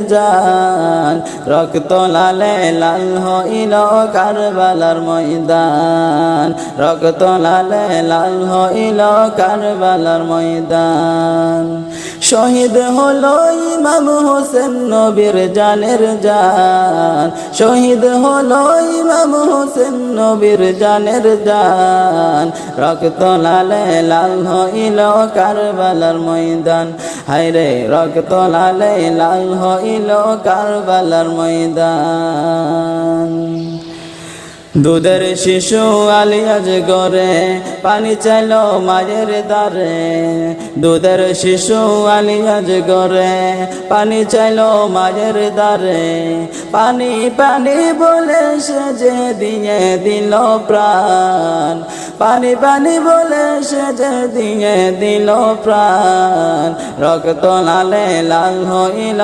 জান রক্ত লালে লাল হইল কারবালার ময়দান রক্ত লালে লাল হইল কারবালার ময়দান শহীদ হলো ইমাম হোসেন নবীর জানের জান শহীদ হলো ইমাম হোসেন নবীর জানের জান রক্ত লালে লাল হইল কারবালার ময়দান হায়রে রক্ত লালে লাল হইল কারবালার ময়দান দুধের শিশু আলিয়াজ গরে পানি চাইলো মায়ের দ্বারে দুধের শিশু আলিয়াজ গরে পানি চাইলো মায়ের দ্বারে পানি পানি বলে সে যে দিয়ে দিল প্রাণ পানি পানি বলে সে যে দিয়ে দিল প্রাণ রক্ত লালে লাল হইল